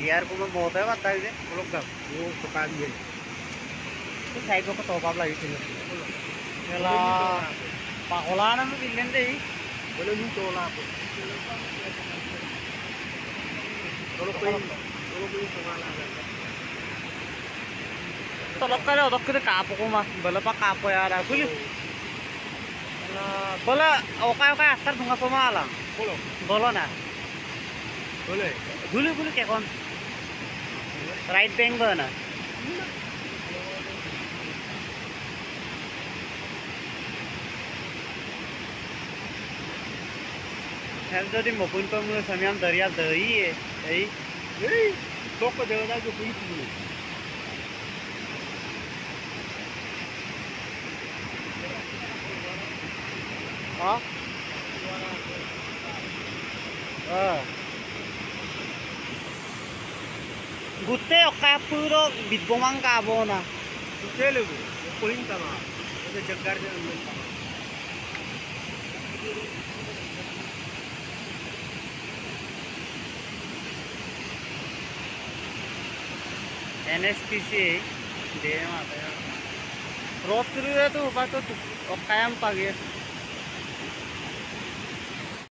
यार को मैं बहुत है बता दे लोग का वो पका दिए तो साइड को तो बाप लगी थी चला पागला ना मैं बिल्डिंग दे बोले नहीं तोला आप थोड़ा कोई संभाला तो लोग का उधर के काप को मार बोले पा काप यार बोले बोले ओका अस्तर दूंगा तो माला बोलो ना बोले गुली गुली क्या कौन राइट बैंक बना हेल्थ जो दी मोपुन पर मुझे समयम दरिया दही है यही लोग को देवदा जो कोई नहीं हाँ गुत्ते ओका पूरो बिदबोंग का बोना गुत्ते ले वो कोलिंग का ना वो जगगार जे अंदर NSPC दे माता रोड शुरू है तो बात तो ओकायम पागे